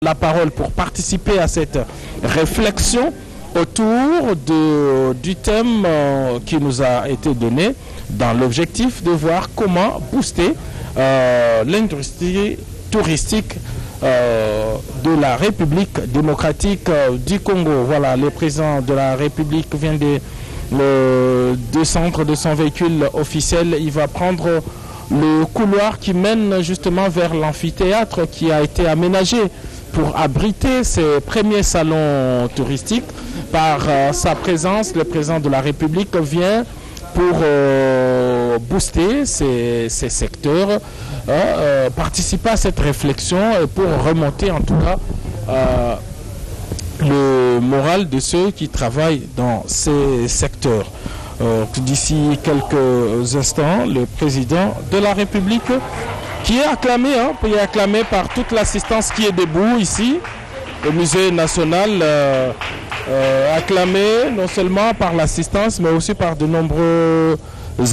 la parole pour participer à cette réflexion autour du thème qui nous a été donné dans l'objectif de voir comment booster l'industrie touristique de la République démocratique du Congo. Voilà, le président de la République vient de descendre de son véhicule officiel. Il va prendre le couloir qui mène justement vers l'amphithéâtre qui a été aménagé pour abriter ces premiers salons touristiques. Par sa présence, le président de la République vient pour booster ces secteurs, participer à cette réflexion et pour remonter en tout cas le moral de ceux qui travaillent dans ces secteurs. D'ici quelques instants, le président de la République qui est acclamé par toute l'assistance qui est debout ici au musée national, acclamé non seulement par l'assistance mais aussi par de nombreux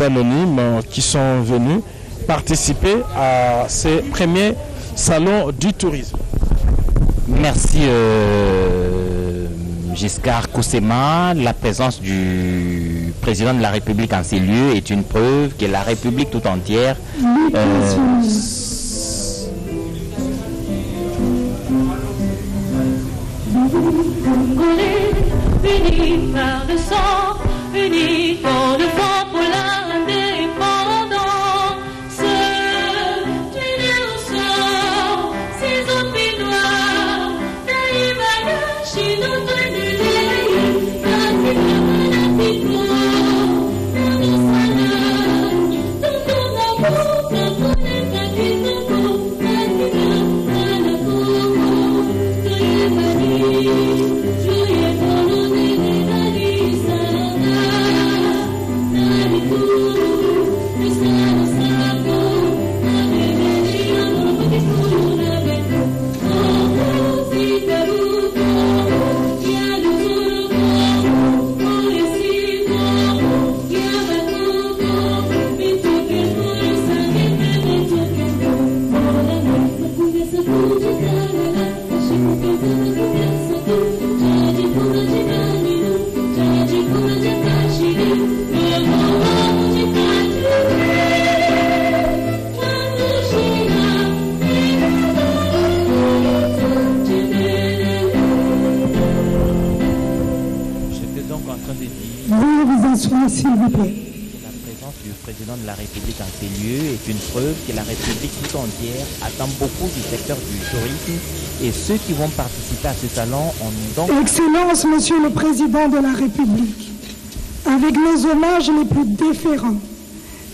anonymes qui sont venus participer à ces premiers salons du tourisme. Merci Giscard Koussema. La présence du président de la République en ces lieux est une preuve que la République tout entière unis par le sang, unis dans le vent pour l'indépendance. Tuner au sort ces zombies noirs, Taïwana, Chino, s'il vous plaît. La présence du président de la République en ces lieux est une preuve que la République tout entière attend beaucoup du secteur du tourisme et ceux qui vont participer à ce salon ont donc... Excellence, Monsieur le Président de la République, avec nos hommages les plus déférents,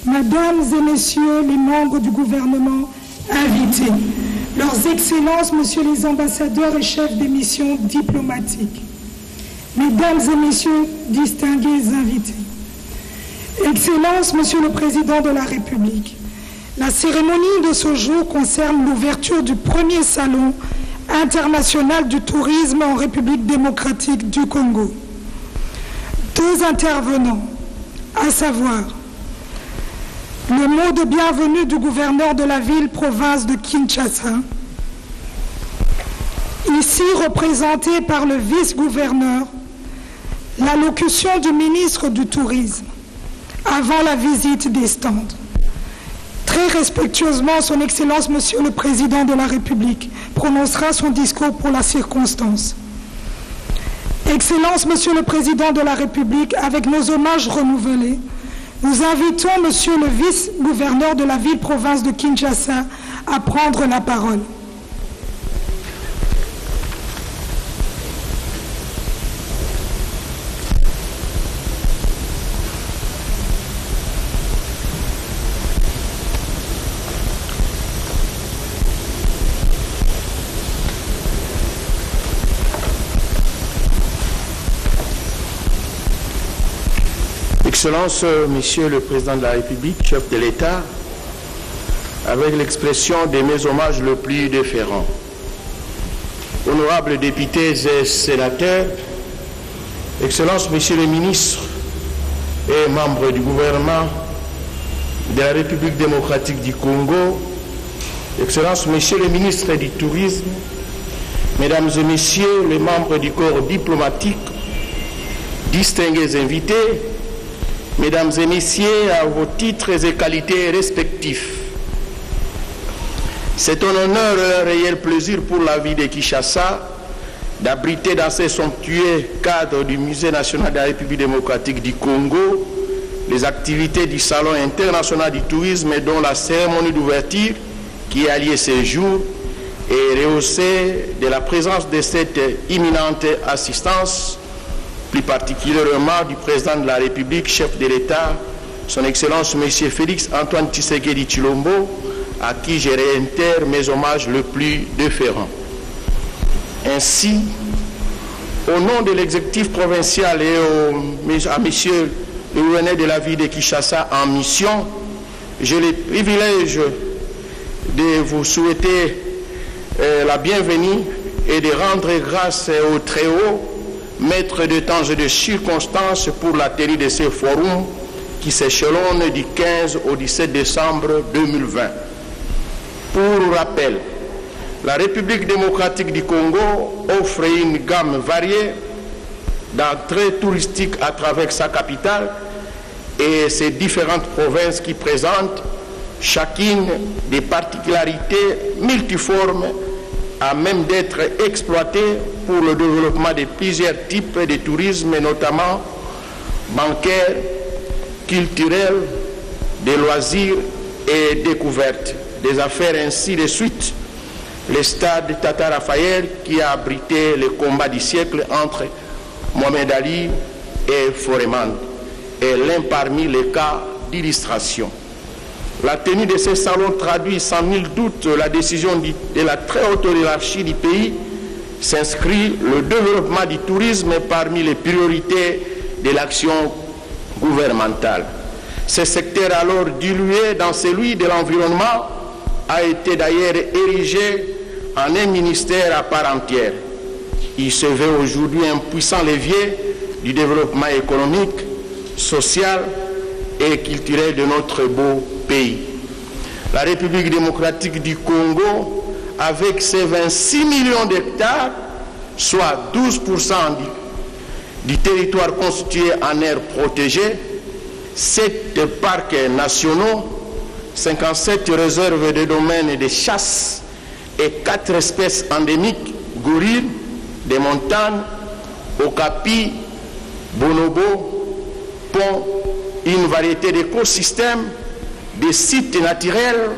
Mesdames et Messieurs les membres du gouvernement invités, Leurs Excellences, Messieurs les ambassadeurs et chefs des missions diplomatiques, Mesdames et Messieurs distingués invités, Excellences, Monsieur le Président de la République, la cérémonie de ce jour concerne l'ouverture du premier salon international du tourisme en République démocratique du Congo. Deux intervenants, à savoir le mot de bienvenue du gouverneur de la ville-province de Kinshasa, ici représenté par le vice-gouverneur, l'allocution du ministre du Tourisme avant la visite des stands. Très respectueusement, Son Excellence, Monsieur le Président de la République, prononcera son discours pour la circonstance. Excellence, Monsieur le Président de la République, avec nos hommages renouvelés, nous invitons Monsieur le vice-gouverneur de la ville-province de Kinshasa à prendre la parole. Excellences, Monsieur le Président de la République, chef de l'État, avec l'expression de mes hommages le plus déférents, honorables députés et sénateurs, Excellences, Messieurs les ministres et membres du gouvernement de la République démocratique du Congo, Excellences, Messieurs les ministres du Tourisme, Mesdames et Messieurs les membres du corps diplomatique, distingués invités, Mesdames et Messieurs, à vos titres et qualités respectifs, c'est un honneur et un réel plaisir pour la ville de Kinshasa d'abriter dans ce somptueux cadre du Musée national de la République démocratique du Congo les activités du Salon international du tourisme dont la cérémonie d'ouverture qui a lieu ce jour est rehaussée de la présence de cette imminente assistance, plus particulièrement du président de la République, chef de l'État, son Excellence M. Félix Antoine Tshisekedi Tshilombo, à qui je réitère mes hommages le plus déférents. Ainsi, au nom de l'exécutif provincial et à monsieur le gouverneur de la ville de Kinshasa en mission, j'ai le privilège de vous souhaiter la bienvenue et de rendre grâce au Très-Haut, maître de temps et de circonstances pour la tenue de ce forum qui s'échelonne du 15 au 17 décembre 2020. Pour rappel, la République démocratique du Congo offre une gamme variée d'entrées touristiques à travers sa capitale et ses différentes provinces qui présentent chacune des particularités multiformes à même d'être exploitées pour le développement de plusieurs types de tourisme, notamment bancaire, culturel, de loisirs et découvertes, des affaires ainsi de suite. Le stade Tata Raphaël qui a abrité le combat du siècle entre Mohamed Ali et Foreman est l'un parmi les cas d'illustration. La tenue de ce salon traduit sans nul doute la décision de la très haute hiérarchie du pays, s'inscrit le développement du tourisme parmi les priorités de l'action gouvernementale. Ce secteur alors dilué dans celui de l'environnement a été d'ailleurs érigé en un ministère à part entière. Il se veut aujourd'hui un puissant levier du développement économique, social et culturel de notre beau pays. La République démocratique du Congo, avec ses 26 millions d'hectares, soit 12% du territoire constitué en aire protégée, 7 parcs nationaux, 57 réserves de domaines et de chasse et 4 espèces endémiques, gorilles, des montagnes, okapis, bonobos, ponts, une variété d'écosystèmes, des sites naturels,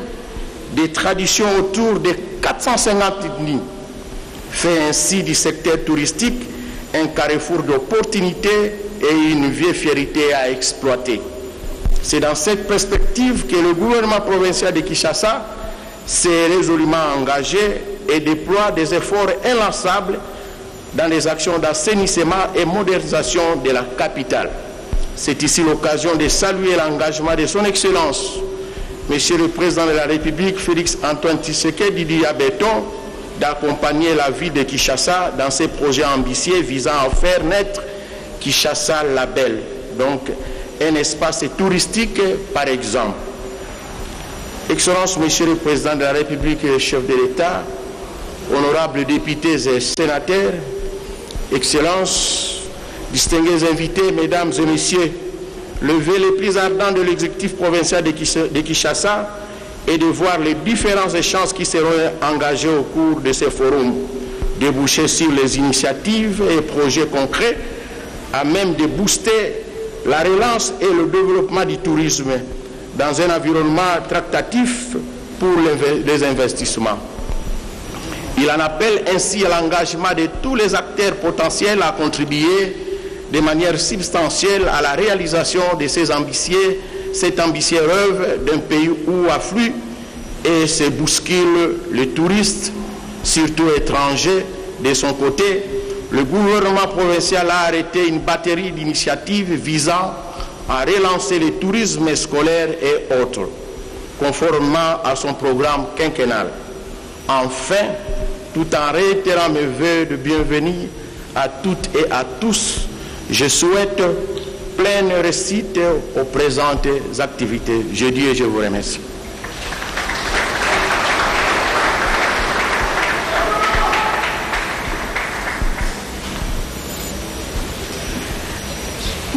des traditions autour de 450 ethnies, fait ainsi du secteur touristique un carrefour d'opportunités et une vieille fierté à exploiter. C'est dans cette perspective que le gouvernement provincial de Kinshasa s'est résolument engagé et déploie des efforts inlassables dans les actions d'assainissement et modernisation de la capitale. C'est ici l'occasion de saluer l'engagement de son Excellence, Monsieur le Président de la République, Félix Antoine Tshisekedi Diabeton, d'accompagner la ville de Kinshasa dans ses projets ambitieux visant à faire naître Kinshasa Label, donc un espace touristique par exemple. Excellence, Monsieur le Président de la République et chef de l'État, honorables députés et sénateurs, Excellences, distingués invités, Mesdames et Messieurs, le vœu le plus ardent de l'exécutif provincial de Kinshasa est de voir les différents échanges qui seront engagés au cours de ce forum déboucher sur les initiatives et projets concrets à même de booster la relance et le développement du tourisme dans un environnement attractif pour les investissements. Il en appelle ainsi à l'engagement de tous les acteurs potentiels à contribuer de manière substantielle à la réalisation de cette ambitieuse œuvre d'un pays où afflue et se bouscule les touristes, surtout étrangers. De son côté, le gouvernement provincial a arrêté une batterie d'initiatives visant à relancer le tourisme scolaire et autres, conformément à son programme quinquennal. Enfin, tout en réitérant mes vœux de bienvenue à toutes et à tous, je souhaite pleine réussite aux présentes activités. Je dis et je vous remercie.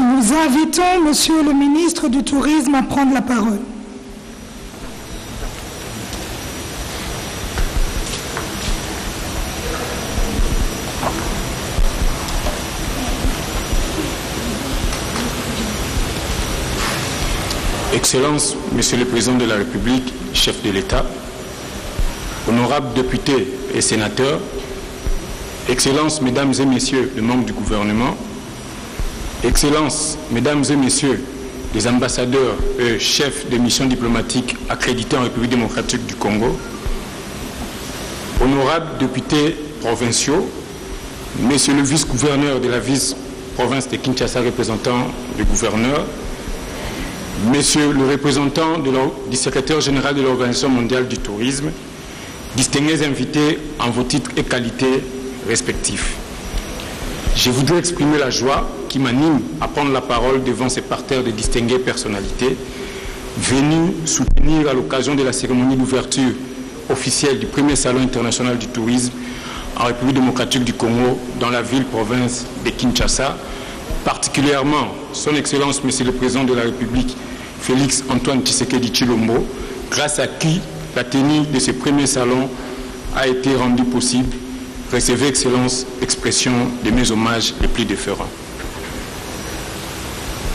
Nous invitons Monsieur le ministre du Tourisme à prendre la parole. Excellences, Monsieur le Président de la République, chef de l'État, honorables députés et sénateurs, Excellences, Mesdames et Messieurs les membres du gouvernement, Excellences, Mesdames et Messieurs les ambassadeurs et chefs de mission diplomatique accrédités en République démocratique du Congo, honorables députés provinciaux, Monsieur le vice-gouverneur de la vice-province de Kinshasa, représentant le gouverneur, Monsieur le représentant du secrétaire général de l'Organisation mondiale du tourisme, distingués invités en vos titres et qualités respectifs. Je voudrais exprimer la joie qui m'anime à prendre la parole devant ces parterres de distinguées personnalités venus soutenir à l'occasion de la cérémonie d'ouverture officielle du premier salon international du tourisme en République démocratique du Congo dans la ville-province de Kinshasa, particulièrement son Excellence Monsieur le Président de la République Félix Antoine Tshisekedi Tshilombo, grâce à qui la tenue de ce premier salon a été rendue possible. Recevez, Excellence, l'expression de mes hommages les plus déférents.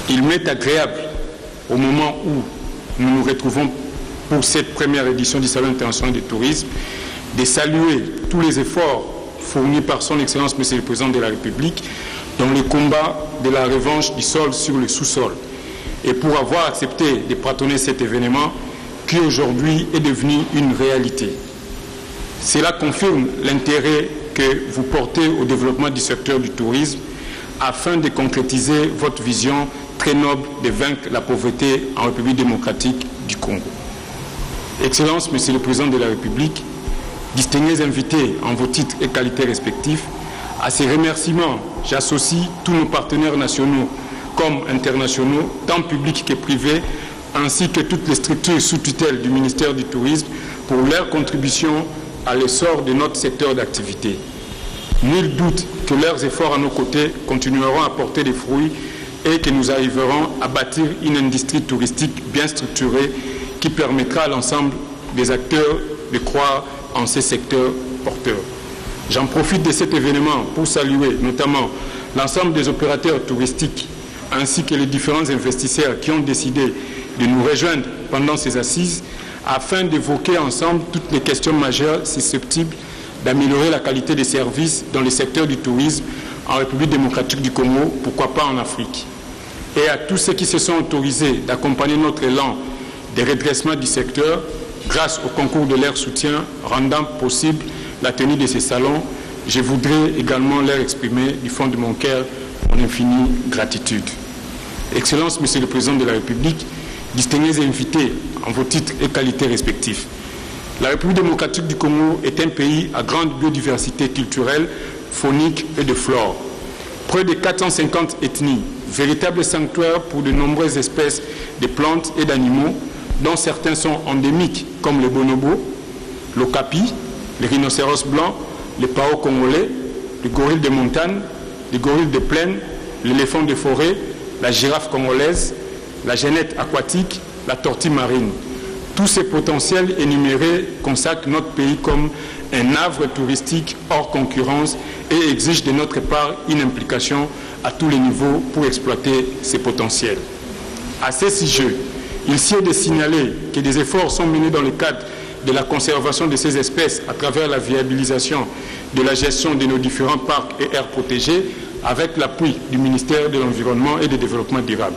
Il m'est agréable, au moment où nous nous retrouvons pour cette première édition du Salon international du tourisme, de saluer tous les efforts fournis par son Excellence Monsieur le Président de la République dans le combat de la revanche du sol sur le sous-sol, et pour avoir accepté de patronner cet événement qui aujourd'hui est devenu une réalité. Cela confirme l'intérêt que vous portez au développement du secteur du tourisme afin de concrétiser votre vision très noble de vaincre la pauvreté en République démocratique du Congo. Excellences, Monsieur le Président de la République, distingués invités en vos titres et qualités respectifs, à ces remerciements, j'associe tous nos partenaires nationaux comme internationaux, tant publics que privés, ainsi que toutes les structures sous tutelle du ministère du Tourisme pour leur contribution à l'essor de notre secteur d'activité. Nul doute que leurs efforts à nos côtés continueront à porter des fruits et que nous arriverons à bâtir une industrie touristique bien structurée qui permettra à l'ensemble des acteurs de croire en ces secteurs porteurs. J'en profite de cet événement pour saluer notamment l'ensemble des opérateurs touristiques ainsi que les différents investisseurs qui ont décidé de nous rejoindre pendant ces assises afin d'évoquer ensemble toutes les questions majeures susceptibles d'améliorer la qualité des services dans le secteur du tourisme en République démocratique du Congo, pourquoi pas en Afrique. Et à tous ceux qui se sont autorisés d'accompagner notre élan de redressement du secteur grâce au concours de leur soutien rendant possible la tenue de ces salons, je voudrais également leur exprimer du fond de mon cœur mon infinie gratitude. Excellences, Monsieur le Président de la République, distingués invités en vos titres et qualités respectifs. La République démocratique du Congo est un pays à grande biodiversité culturelle, faunique et de flore. Près de 450 ethnies, véritable sanctuaire pour de nombreuses espèces de plantes et d'animaux, dont certains sont endémiques, comme les bonobos, l'okapi, les rhinocéros blancs, les paos congolais, les gorilles de montagne, les gorilles de plaine, l'éléphant de forêt, la girafe congolaise, la genette aquatique, la tortue marine. Tous ces potentiels énumérés consacrent notre pays comme un havre touristique hors concurrence et exigent de notre part une implication à tous les niveaux pour exploiter ces potentiels. À ces sujets, il s'y est de signaler que des efforts sont menés dans le cadre de la conservation de ces espèces à travers la viabilisation de la gestion de nos différents parcs et aires protégées avec l'appui du ministère de l'Environnement et du Développement durable.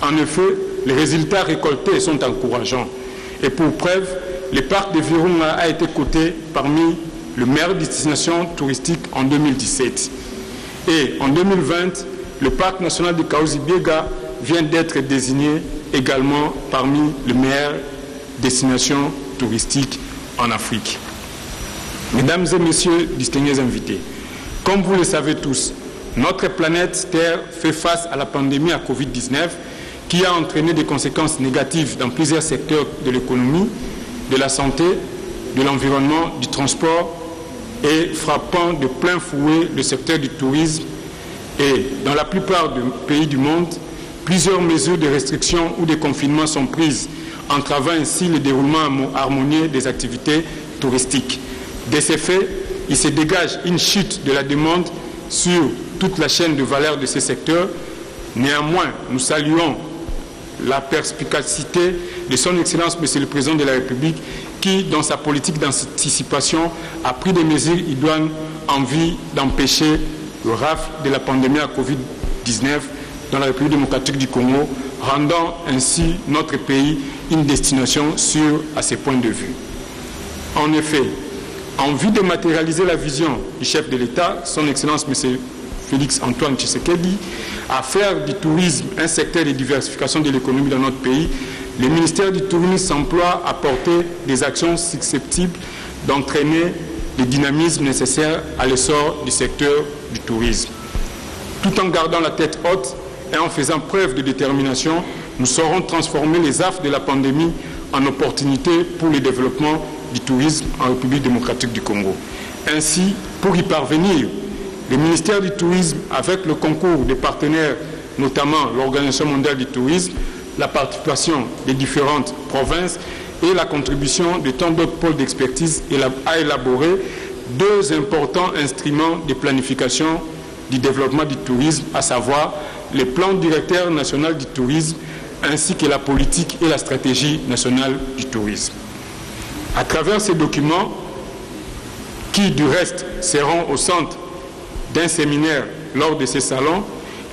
En effet, les résultats récoltés sont encourageants. Et pour preuve, le parc de Virunga a été coté parmi les meilleures destinations touristiques en 2017. Et en 2020, le parc national de Kahuzi-Biega vient d'être désigné également parmi les meilleures destinations touristiques en Afrique. Mesdames et messieurs, distingués invités, comme vous le savez tous, notre planète Terre fait face à la pandémie à Covid-19 qui a entraîné des conséquences négatives dans plusieurs secteurs de l'économie, de la santé, de l'environnement, du transport et frappant de plein fouet le secteur du tourisme. Et dans la plupart des pays du monde, Plusieurs mesures de restriction ou de confinement sont prises, entravant ainsi le déroulement harmonieux des activités touristiques. De ces faits, il se dégage une chute de la demande sur toute la chaîne de valeur de ces secteurs. Néanmoins, nous saluons la perspicacité de son Excellence, Monsieur le Président de la République, qui, dans sa politique d'anticipation, a pris des mesures idoines en vue d'empêcher le rafle de la pandémie à Covid-19 dans la République démocratique du Congo, rendant ainsi notre pays une destination sûre à ces points de vue. En effet, en vue de matérialiser la vision du chef de l'État, son Excellence M. Félix Antoine Tshisekedi, à faire du tourisme un secteur de diversification de l'économie dans notre pays, le ministère du Tourisme s'emploie à porter des actions susceptibles d'entraîner le dynamisme nécessaire à l'essor du secteur du tourisme. Tout en gardant la tête haute et en faisant preuve de détermination, nous saurons transformer les affres de la pandémie en opportunités pour le développement du tourisme en République démocratique du Congo. Ainsi, pour y parvenir, le ministère du Tourisme, avec le concours des partenaires, notamment l'Organisation mondiale du tourisme, la participation des différentes provinces et la contribution de tant d'autres pôles d'expertise, a élaboré deux importants instruments de planification du développement du tourisme, à savoir le plan directeur national du tourisme ainsi que la politique et la stratégie nationale du tourisme. À travers ces documents, qui du reste seront au centre d'un séminaire lors de ces salons,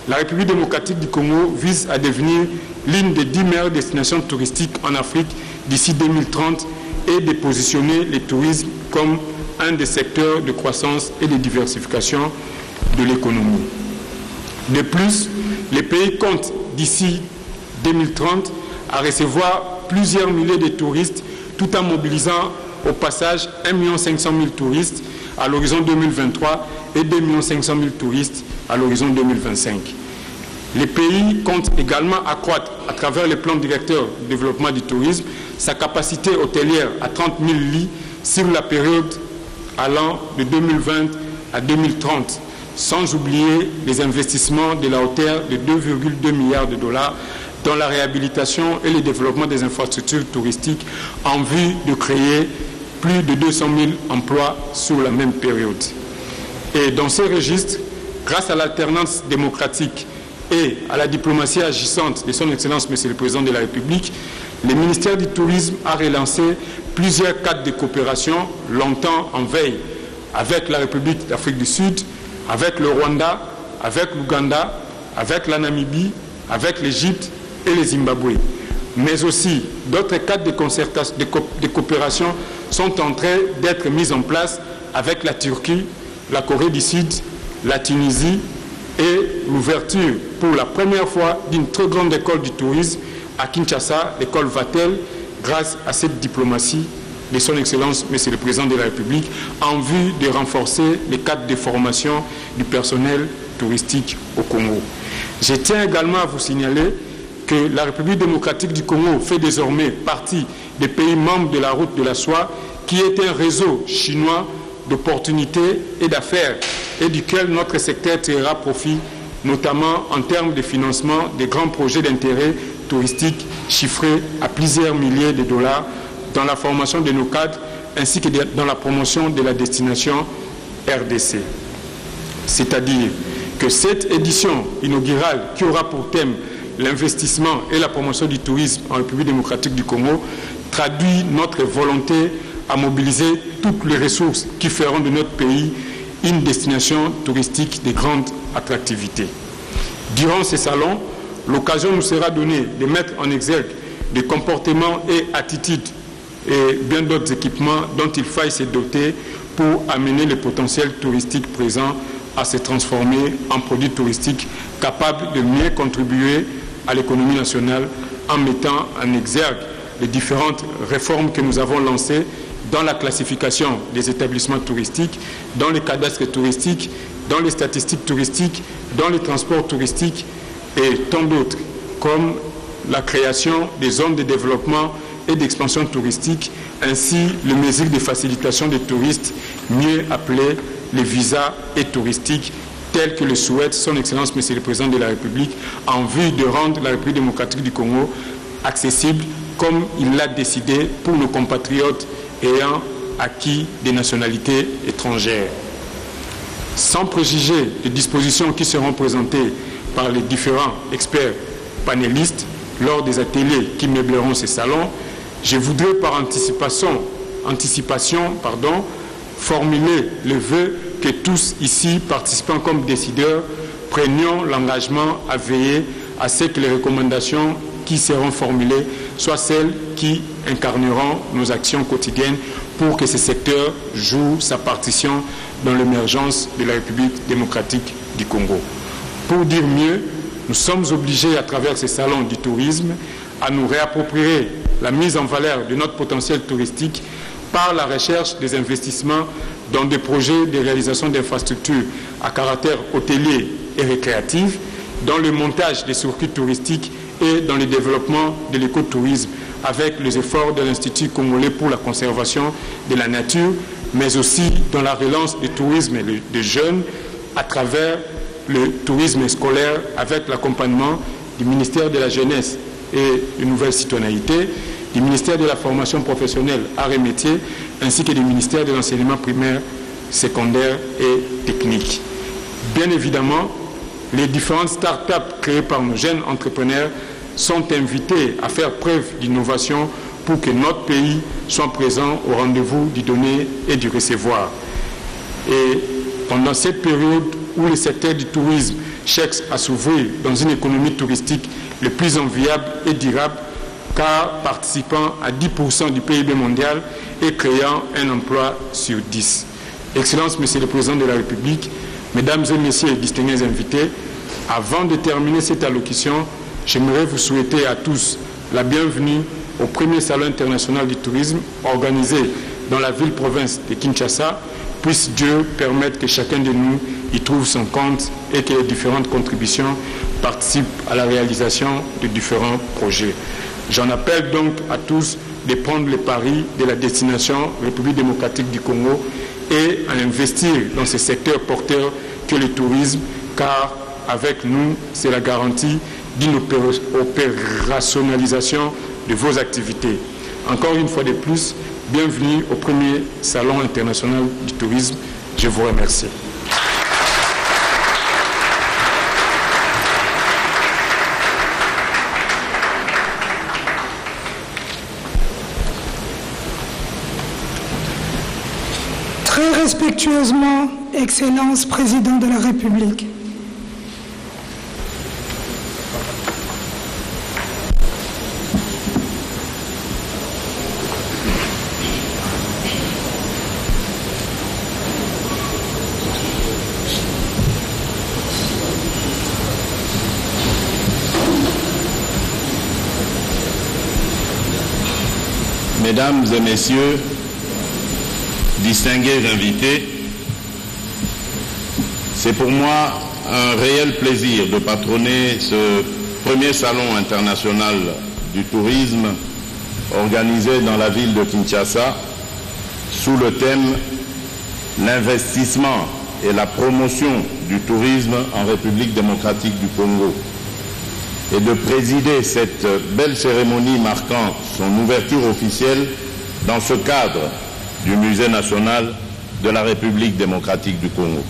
la République démocratique du Congo vise à devenir l'une des 10 meilleures destinations touristiques en Afrique d'ici 2030 et de positionner le tourisme comme un des secteurs de croissance et de diversification de l'économie. De plus, le pays compte d'ici 2030 à recevoir plusieurs milliers de touristes tout en mobilisant au passage 1 500 000 touristes à l'horizon 2023 et 2 500 000 touristes à l'horizon 2025. Le pays compte également accroître, à travers le plan directeur de développement du tourisme, sa capacité hôtelière à 30 000 lits sur la période allant de 2020 à 2030, sans oublier les investissements de la hauteur de 2,2 milliards de dollars dans la réhabilitation et le développement des infrastructures touristiques en vue de créer plus de 200 000 emplois sur la même période. Et dans ce registre, grâce à l'alternance démocratique et à la diplomatie agissante de son Excellence Monsieur le Président de la République, le ministère du Tourisme a relancé plusieurs cadres de coopération longtemps en veille avec la République d'Afrique du Sud, avec le Rwanda, avec l'Ouganda, avec la Namibie, avec l'Égypte et le Zimbabwe. Mais aussi, d'autres cadres de coopération sont en train d'être mis en place avec la Turquie, la Corée du Sud, la Tunisie et l'ouverture pour la première fois d'une très grande école du tourisme à Kinshasa, l'école Vatel, grâce à cette diplomatie de son Excellence, Monsieur le Président de la République, en vue de renforcer les cadres de formation du personnel touristique au Congo. Je tiens également à vous signaler que la République démocratique du Congo fait désormais partie des pays membres de la Route de la Soie, qui est un réseau chinois d'opportunités et d'affaires et duquel notre secteur tirera profit, notamment en termes de financement des grands projets d'intérêt touristique chiffrés à plusieurs milliers de dollars dans la formation de nos cadres ainsi que dans la promotion de la destination RDC. C'est-à-dire que cette édition inaugurale qui aura pour thème l'investissement et la promotion du tourisme en République démocratique du Congo traduit notre volonté à mobiliser toutes les ressources qui feront de notre pays une destination touristique de grande attractivité. Durant ces salons, l'occasion nous sera donnée de mettre en exergue des comportements et attitudes et bien d'autres équipements dont il faille se doter pour amener le potentiel touristique présent à se transformer en produits touristiques capables de mieux contribuer à l'économie nationale en mettant en exergue les différentes réformes que nous avons lancées dans la classification des établissements touristiques, dans les cadastres touristiques, dans les statistiques touristiques, dans les transports touristiques et tant d'autres, comme la création des zones de développement et d'expansion touristique, ainsi les mesures de facilitation des touristes, mieux appelées les visas et touristiques, tel que le souhaite son Excellence Monsieur le Président de la République, en vue de rendre la République démocratique du Congo accessible comme il l'a décidé pour nos compatriotes ayant acquis des nationalités étrangères. Sans préjuger les dispositions qui seront présentées par les différents experts panélistes lors des ateliers qui meubleront ces salons, je voudrais par anticipation, formuler le vœu que tous ici, participants comme décideurs, prenions l'engagement à veiller à ce que les recommandations qui seront formulées soient celles qui incarneront nos actions quotidiennes pour que ce secteur joue sa partition dans l'émergence de la République démocratique du Congo. Pour dire mieux, nous sommes obligés à travers ces salons du tourisme à nous réapproprier la mise en valeur de notre potentiel touristique par la recherche des investissements dans des projets de réalisation d'infrastructures à caractère hôtelier et récréatif, dans le montage des circuits touristiques et dans le développement de l'écotourisme avec les efforts de l'Institut congolais pour la conservation de la nature, mais aussi dans la relance du tourisme des jeunes à travers le tourisme scolaire avec l'accompagnement du ministère de la Jeunesse et de Nouvelle Citoyenneté, du ministère de la Formation professionnelle, arts et métiers, ainsi que du ministère de l'Enseignement primaire, secondaire et technique. Bien évidemment, les différentes start-up créées par nos jeunes entrepreneurs sont invités à faire preuve d'innovation pour que notre pays soit présent au rendez-vous du donner et du recevoir. Et pendant cette période où le secteur du tourisme cherche à s'ouvrir dans une économie touristique le plus enviable et durable, car participant à 10% du PIB mondial et créant un emploi sur 10. Excellence, Monsieur le Président de la République, Mesdames et Messieurs les distingués invités, avant de terminer cette allocution, j'aimerais vous souhaiter à tous la bienvenue au premier Salon international du tourisme organisé dans la ville-province de Kinshasa. Puisse Dieu permettre que chacun de nous y trouve son compte et que les différentes contributions participent à la réalisation de différents projets. J'en appelle donc à tous de prendre le pari de la destination République démocratique du Congo et à investir dans ce secteur porteur que le tourisme, car avec nous, c'est la garantie d'une opérationnalisation de vos activités. Encore une fois de plus, bienvenue au premier Salon international du tourisme. Je vous remercie. Très respectueusement, Excellence Président de la République. Mesdames et Messieurs, distingués invités, c'est pour moi un réel plaisir de patronner ce premier salon international du tourisme organisé dans la ville de Kinshasa sous le thème « L'investissement et la promotion du tourisme en République démocratique du Congo » et de présider cette belle cérémonie marquant son ouverture officielle dans ce cadre du Musée national de la République démocratique du Congo.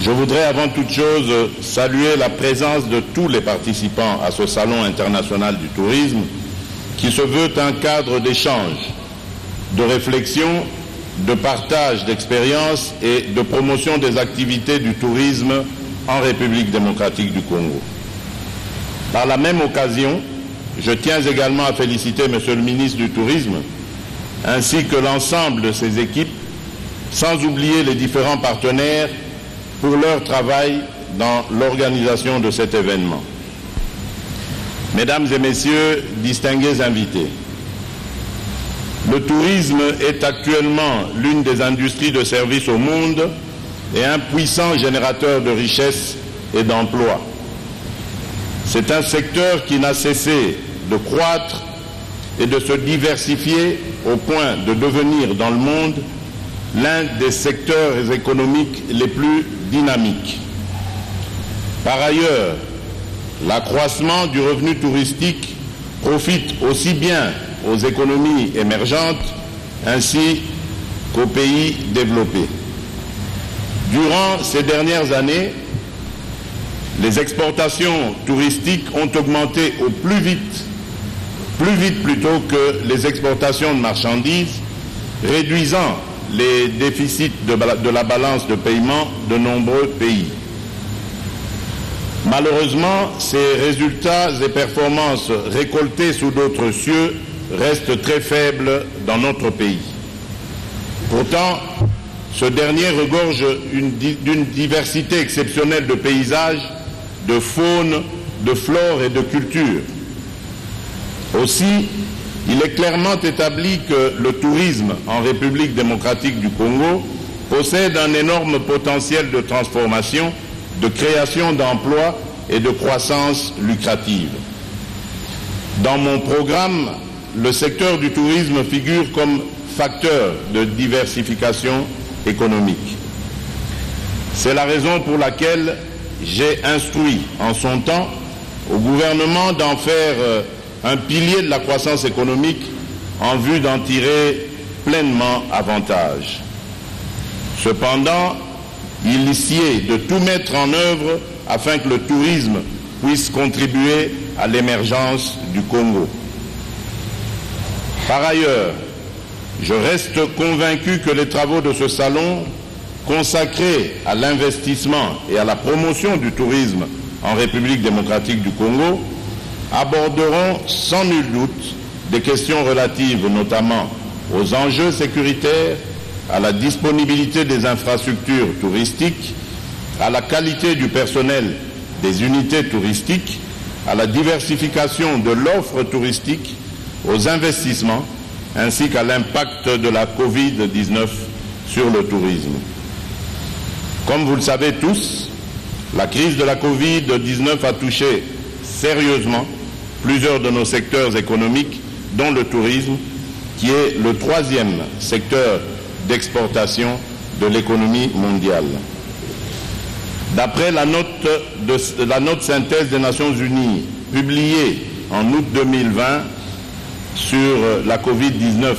Je voudrais avant toute chose saluer la présence de tous les participants à ce Salon international du tourisme qui se veut un cadre d'échange, de réflexion, de partage d'expériences et de promotion des activités du tourisme en République démocratique du Congo. Par la même occasion, je tiens également à féliciter Monsieur le ministre du Tourisme ainsi que l'ensemble de ses équipes, sans oublier les différents partenaires pour leur travail dans l'organisation de cet événement. Mesdames et Messieurs, distingués invités, le tourisme est actuellement l'une des industries de services au monde et un puissant générateur de richesses et d'emplois. C'est un secteur qui n'a cessé de croître et de se diversifier au point de devenir dans le monde l'un des secteurs économiques les plus dynamiques. Par ailleurs, l'accroissement du revenu touristique profite aussi bien aux économies émergentes ainsi qu'aux pays développés. Durant ces dernières années, les exportations touristiques ont augmenté au plus vite plutôt que les exportations de marchandises, réduisant les déficits de la balance de paiement de nombreux pays. Malheureusement, ces résultats et performances récoltés sous d'autres cieux restent très faibles dans notre pays. Pourtant, ce dernier regorge d'une diversité exceptionnelle de paysages, de faune, de flore et de culture. Aussi, il est clairement établi que le tourisme en République démocratique du Congo possède un énorme potentiel de transformation, de création d'emplois et de croissance lucrative. Dans mon programme, le secteur du tourisme figure comme facteur de diversification économique. C'est la raison pour laquelle j'ai instruit en son temps au gouvernement d'en faire un pilier de la croissance économique en vue d'en tirer pleinement avantage. Cependant, il sied de tout mettre en œuvre afin que le tourisme puisse contribuer à l'émergence du Congo. Par ailleurs, je reste convaincu que les travaux de ce salon, consacrés à l'investissement et à la promotion du tourisme en République démocratique du Congo, aborderont sans nul doute des questions relatives notamment aux enjeux sécuritaires, à la disponibilité des infrastructures touristiques, à la qualité du personnel des unités touristiques, à la diversification de l'offre touristique, aux investissements, ainsi qu'à l'impact de la Covid-19 sur le tourisme. Comme vous le savez tous, la crise de la Covid-19 a touché sérieusement plusieurs de nos secteurs économiques, dont le tourisme, qui est le troisième secteur d'exportation de l'économie mondiale. D'après la note synthèse des Nations Unies publiée en août 2020 sur la Covid-19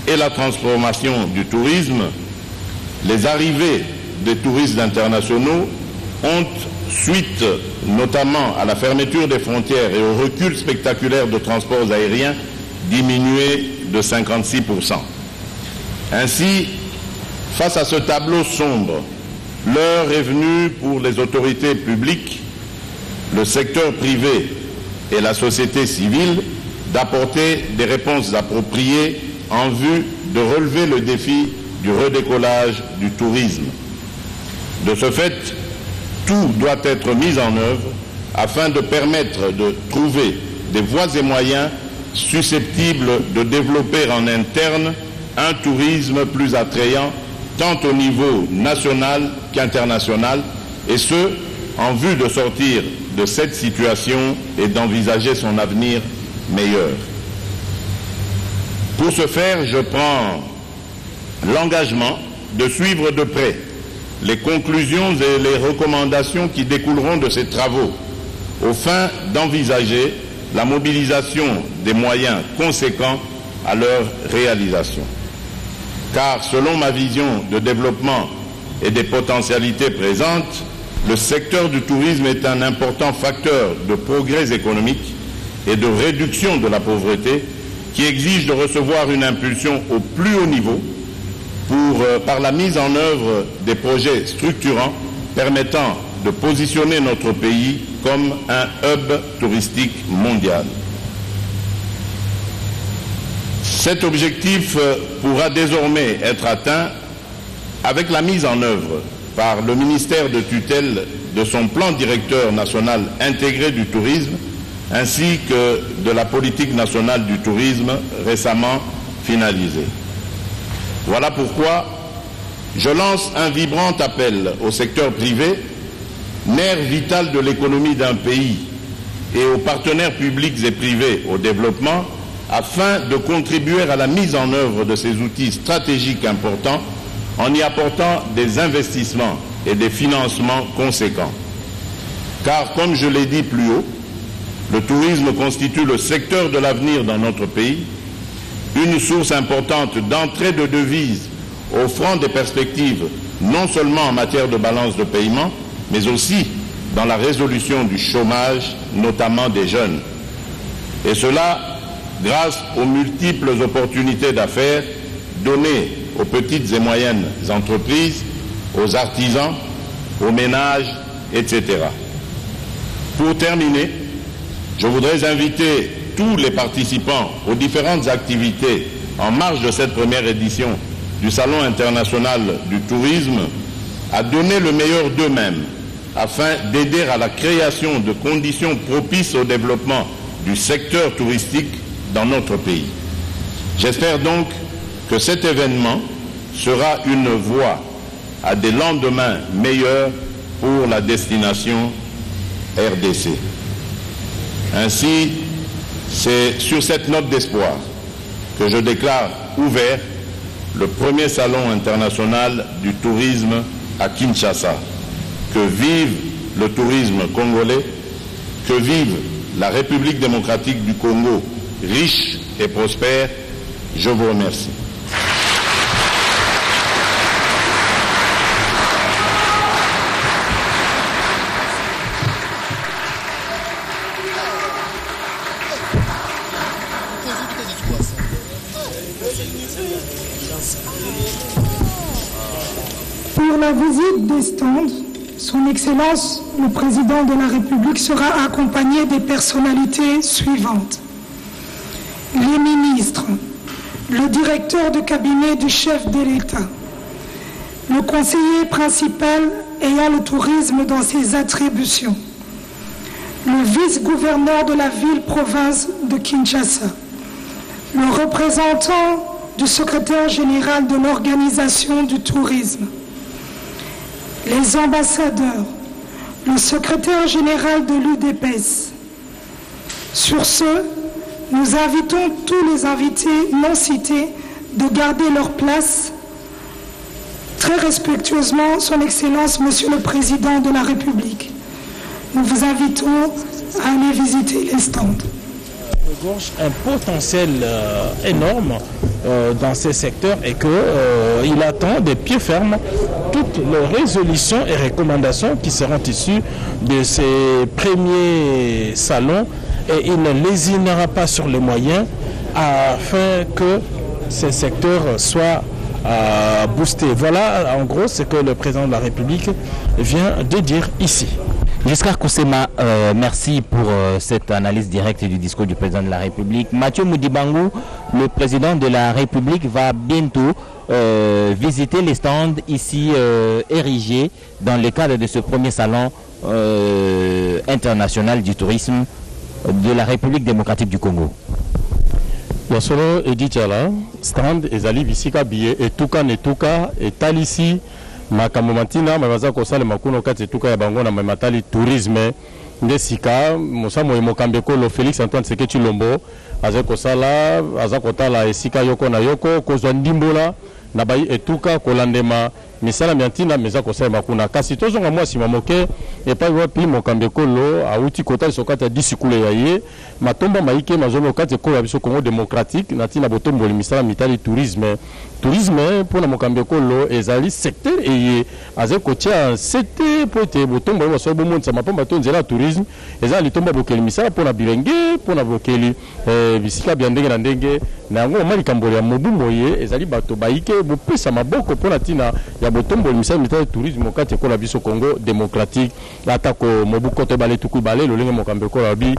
et la transformation du tourisme, les arrivées des touristes internationaux ont, suite notamment à la fermeture des frontières et au recul spectaculaire de transports aériens, diminué de 56%. Ainsi, face à ce tableau sombre, l'heure est venue pour les autorités publiques, le secteur privé et la société civile d'apporter des réponses appropriées en vue de relever le défi du redécollage du tourisme. De ce fait, tout doit être mis en œuvre afin de permettre de trouver des voies et moyens susceptibles de développer en interne un tourisme plus attrayant tant au niveau national qu'international, et ce, en vue de sortir de cette situation et d'envisager son avenir meilleur. Pour ce faire, je prends l'engagement de suivre de près les conclusions et les recommandations qui découleront de ces travaux, aux fins d'envisager la mobilisation des moyens conséquents à leur réalisation. Car selon ma vision de développement et des potentialités présentes, le secteur du tourisme est un important facteur de progrès économique et de réduction de la pauvreté qui exige de recevoir une impulsion au plus haut niveau par la mise en œuvre des projets structurants permettant de positionner notre pays comme un hub touristique mondial. Cet objectif pourra désormais être atteint avec la mise en œuvre par le ministère de tutelle de son plan directeur national intégré du tourisme ainsi que de la politique nationale du tourisme récemment finalisée. Voilà pourquoi je lance un vibrant appel au secteur privé, nerf vital de l'économie d'un pays, et aux partenaires publics et privés au développement, afin de contribuer à la mise en œuvre de ces outils stratégiques importants en y apportant des investissements et des financements conséquents. Car, comme je l'ai dit plus haut, le tourisme constitue le secteur de l'avenir dans notre pays, une source importante d'entrée de devises offrant des perspectives non seulement en matière de balance de paiement, mais aussi dans la résolution du chômage, notamment des jeunes. Et cela grâce aux multiples opportunités d'affaires données aux petites et moyennes entreprises, aux artisans, aux ménages, etc. Pour terminer, je voudrais inviter tous les participants aux différentes activités en marge de cette première édition du Salon international du tourisme à donner le meilleur d'eux-mêmes afin d'aider à la création de conditions propices au développement du secteur touristique dans notre pays. J'espère donc que cet événement sera une voie à des lendemains meilleurs pour la destination RDC. Ainsi, c'est sur cette note d'espoir que je déclare ouvert le premier salon international du tourisme à Kinshasa. Que vive le tourisme congolais, que vive la République démocratique du Congo, riche et prospère. Je vous remercie. Pour la visite des stands, Son Excellence, le Président de la République, sera accompagné des personnalités suivantes. Les ministres, le directeur de cabinet du chef de l'État, le conseiller principal ayant le tourisme dans ses attributions, le vice-gouverneur de la ville-province de Kinshasa, le représentant du secrétaire général de l'Organisation du tourisme, les ambassadeurs, le secrétaire général de l'UDPS. Sur ce, nous invitons tous les invités non cités de garder leur place. Très respectueusement, Son Excellence, Monsieur le Président de la République. Nous vous invitons à aller visiter les stands. Regorge un potentiel énorme dans ces secteurs et qu'il attend des pieds fermes toutes les résolutions et recommandations qui seront issues de ces premiers salons et il ne lésinera pas sur les moyens afin que ces secteurs soient boostés. Voilà en gros ce que le président de la République vient de dire ici. Giscard Koussema, merci pour cette analyse directe du discours du président de la République. Mathieu Moudibangou, le président de la République, va bientôt visiter les stands ici érigés dans le cadre de ce premier salon international du tourisme de la République démocratique du Congo. Yasolo Edichala, stand ezali bisika biye etuka netuka etalisi makambo matina mabaza kosala makuno kati etuka ya bango na matali tourisme nde sika mosamo emokambeko lo Félix Antoine Tshisekedi Tshilombo aza kosala aza kotala esika yoko na yoko kozwa ndimbola na bai etuka kolandema misala miantina meza kosala makuna kasi tozonga mwasi mamoke epai wapi mokambeko lo auti kota sokata disikule ya ye matomba maike mazomo kati ko ya biso Congo démocratique natina botombo misala mitali tourisme pour la mokambeko lo ezali secteur eye aza kotia sete pote botombo wa sobo monza mapomba tonzela tourisme ezali tomba bokeli misala pour na bilenge pour na bokeli bisika bya ndenge na ndenge na ngo mali kambole ya mobumo ye ezali bato baike bopesa maboko pour na tina ya botombo misala mitali tourisme kati ko la biso Congo démocratique atako mobuko to balé tuku balé lo lenge mokambeko la bi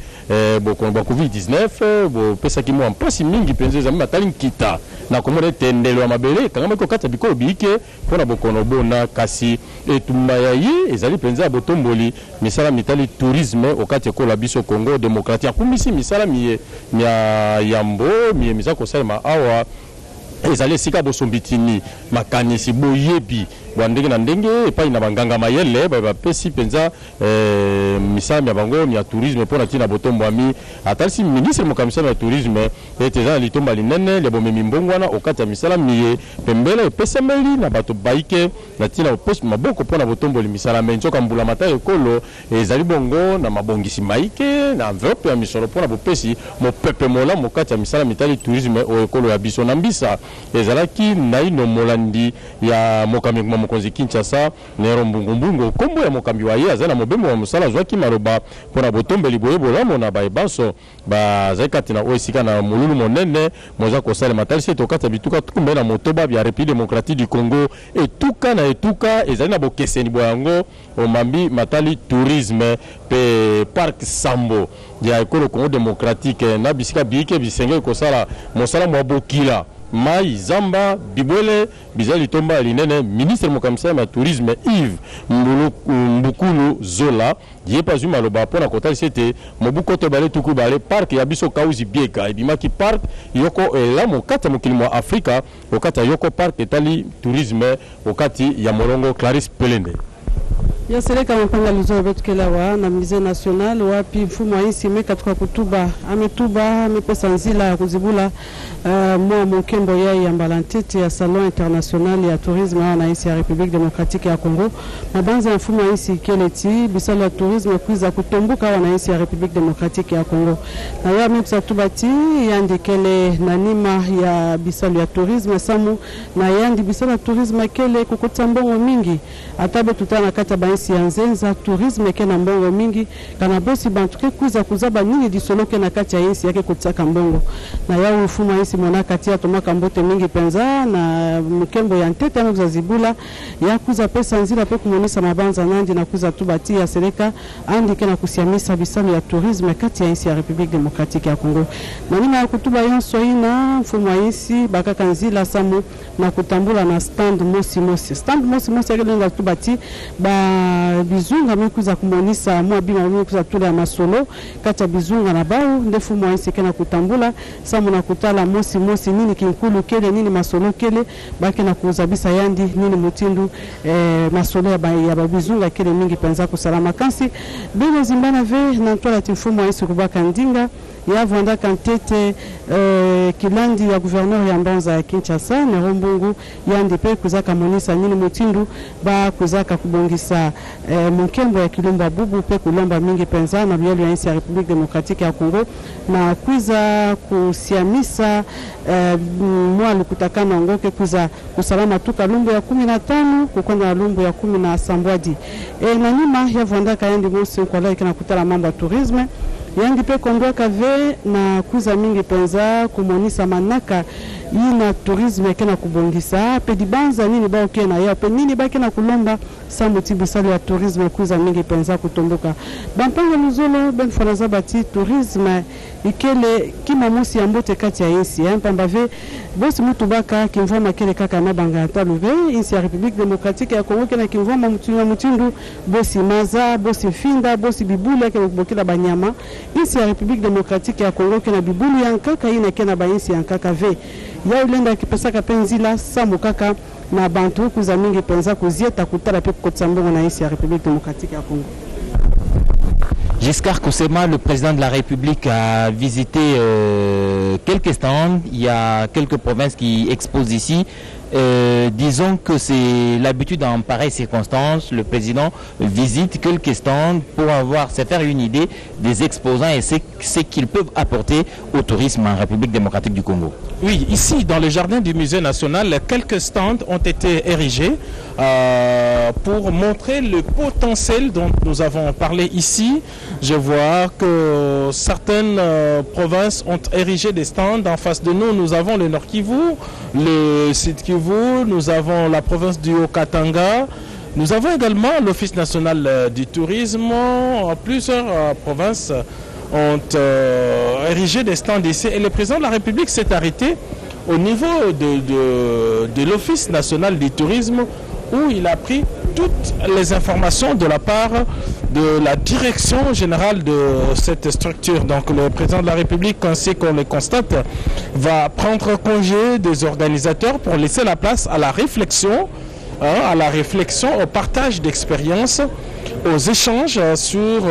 bokonba Covid-19 bopesa ki mo ampasi mingi penze za matali nkita na komore tendelo mabele kangama ko kata biko bike pona bokono bona kasi etumba ya ye ezali penza botomboli misala mitali tourisme okati ko la biso Congo démocratique akumisi misala miye ya yambo miye misako salma awa ezali esika bosombitini makanisi boyebi bandenge na ndenge epai na banganga mayele bapesi mpenza misala ya bango ya tourisme mpona ntina botombwami atalisi ministre mokamisa ya tourisme ete eza na litomba linene ya bomemi mbongo wana okati ya misala miye pembele epesameli na bato baike na ntina maboko mpona botomboli misala me nzoka mbula mata ekolo ezali bongo na mabongisi maike na enveloppe ya misolo mpona bopesi mopepe molamu okati ya misala mitali tourisme o ekolo ya biso na mbisa ezalaki naino molandi ya mokambi mokonzi Kinshasa Nero Mbungu kombo ya mokambi wa ye aza na mobembo wa musala zwaki maloba mpona botombeli boye bolamo na baebanso bazakati na oesika na mululu monene moza kosala matalisi tokata bituka tukumbe na motoba bya République démocratique du Congo etuka na etuka ezali na bokeseni boyango omambi matali tourisme pe parc Sambo ya ekolo Congo démocratique na bisika biike bisenge kosala mosala mwa bokila mai zamba bibwele bizali tomba linene ministre mokamisa ya tourisme Yves Mbukulu Zola yepa zuma loba pona kotali sete mobuko to bale tuku bale park ya biso kauzi bieka ebimaki park yoko ela mokata mokili mwa Afrika okata yoko park etali tourisme okati ya molongo Clarisse Pelende ya sereka mpanga lizo betukela wa na musée national wapi mfumo wa insi mekatuka kutuba ametuba amepesa nzila ya kuzibula mwa mokembo ya mbalantete ya salon international ya tourisme na insi ya République démocratique ya Congo mabanza ya mfumo wa insi keleti bisala tourisme kuiza kutombuka na insi ya République démocratique ya Congo na ya meksa tubati yandikele na nima ya bisala ya tourisme samu na yandi bisala tourisme kele kokotambongo mingi atabe tutana kata bansi ya nzenza tourisme ke na mbongo mingi kana bosi bantu ke kuza kuzaba nini disolo ke na kati ya insi yake kutsaka mbongo na ya mfumo insi mona kati ya tomaka mbote mingi penza na mkembo ya ntete na kuzazibula ya kuza pesa nzila pe kumonisa mabanza nandi na kuza tubati ya sereka andi ke na kusiamisa bisalo ya tourisme kati ya insi ya République démocratique ya Congo na nima ya kutuba yonso ina mfumo insi bakaka nzila samu na kutambula na stand mosi ya kelenga tubati ba bizunga mekuza kumonisa mwa bima mekuza tula ya masolo kata bizunga na bao ndefu mwa insike na kutambula samu na kutala mosi nini kinkulu kele nini masolo kele baki na kuzabisa yandi nini mutindu masolo ya bizunga kele mingi penza kusalama kansi bino zimbana ve na ntola tifumu wa insi kubaka ndinga ya vwanda kantete kilandi ya gouverneur ya Mbanza ya Kinshasa Nero Mbungu yandi pe kuzaka monisa nini mutindu ba kuzaka kubongisa mkembo ya kilomba bubu pe kulomba mingi penza na bielu ya insi ya République démocratique ya Congo na kuiza kusiamisa mwalu kutakana ngoke kuza kusalama tuka lumbu ya 15 kukonda na lumbu ya 10 na sambwadi na nyuma ya vwanda kayandi mosi kwa laiki na kutala mambo ya tourisme yangi pe kondwa kave na kuza mingi penza kumonisa manaka ina tourisme kena kubongisa pe dibanza nini ba okena ya pe nini ba kena kulomba sambo tibisalo ya tourisme kuza mingi penza kutomboka bampanga luzolo ben fanaza bati tourisme ikele kima mosi ya mbote kati ya insi mpambave bosi mutu baka kimvoma kele kaka na banga taluve insi ya République démocratique ya Congo kena kimvoma mutindu bosi maza bosi finda bosi bibula kena kubokela banyama insi ya République démocratique ya Congo kena bibulu ya nkaka ina kena ba insi ya nkaka ve ya ulenda kipesaka penzila samu kaka na bantu kuza mingi penza kuzieta kutala pe kotsambongo na insi ya République démocratique ya Congo. Giscard Koussema, le président de la République, a visité quelques stands. Il y a quelques provinces qui exposent ici. Disons que c'est l'habitude en pareille circonstance. Le président visite quelques stands pour se faire une idée des exposants et ce qu'ils peuvent apporter au tourisme en République démocratique du Congo. Oui, ici dans le jardin du musée national, quelques stands ont été érigés pour montrer le potentiel dont nous avons parlé ici. Je vois que certaines provinces ont érigé des stands. En face de nous, nous avons le Nord Kivu, le Sud Kivu, nous avons la province du Haut-Katanga. Nous avons également l'Office national du tourisme. Plusieurs provinces ont érigé des stands ici. Et le président de la République s'est arrêté au niveau de l'Office national du tourisme où il a pris toutes les informations de la part de la direction générale de cette structure. Donc le président de la République, ainsi qu'on le constate, va prendre congé des organisateurs pour laisser la place à la réflexion, au partage d'expériences, aux échanges sur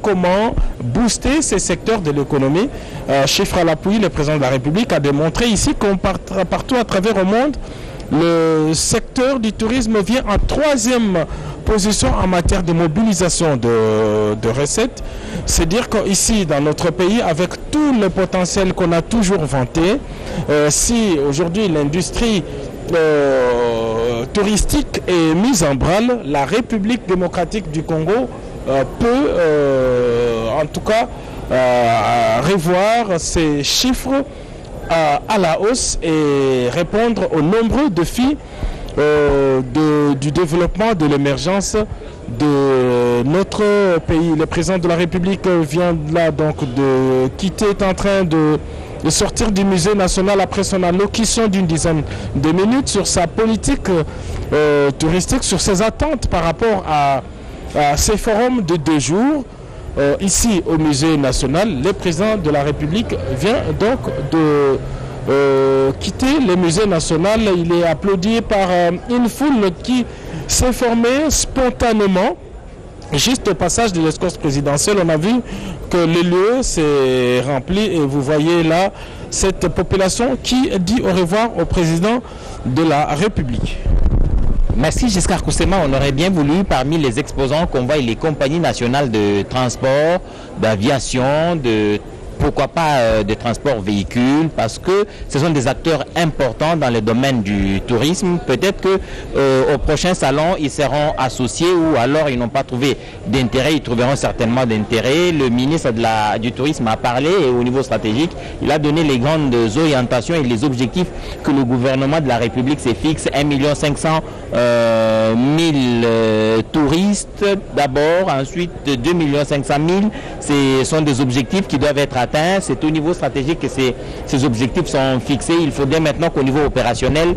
comment booster ces secteurs de l'économie. Chiffre à l'appui, le président de la République a démontré ici qu'on partout à travers le monde, le secteur du tourisme vient en 3e position en matière de mobilisation de recettes. C'est dire qu'ici, dans notre pays, avec tout le potentiel qu'on a toujours vanté, si aujourd'hui l'industrie touristique est mise en branle, la République démocratique du Congo peut en tout cas revoir ces chiffres à la hausse et répondre aux nombreux défis du développement, de l'émergence de notre pays. Le président de la République vient là donc de quitter, est en train de sortir du musée national après son allocution d'une dizaine de minutes sur sa politique touristique, sur ses attentes par rapport à ces forums de 2 jours. Ici au musée national, le président de la République vient donc de quitter le musée national. Il est applaudi par une foule qui s'est formée spontanément. Juste au passage de l'escorte présidentielle, on a vu que le lieu s'est rempli et vous voyez là cette population qui dit au revoir au président de la République. Merci Giscard Koussema. On aurait bien voulu, parmi les exposants, qu'on voie les compagnies nationales de transport, d'aviation, pourquoi pas de transport véhicule, parce que ce sont des acteurs importants dans le domaine du tourisme. Peut-être que au prochain salon, ils seront associés ou alors ils n'ont pas trouvé d'intérêt, ils trouveront certainement d'intérêt. Le ministre du Tourisme a parlé et au niveau stratégique, il a donné les grandes orientations et les objectifs que le gouvernement de la République s'est fixé. 1 500 000 touristes d'abord, ensuite 2 500 000. Ce sont des objectifs qui doivent être atteints. C'est au niveau stratégique que ces objectifs sont fixés. Il faut dès maintenant qu'au niveau opérationnel,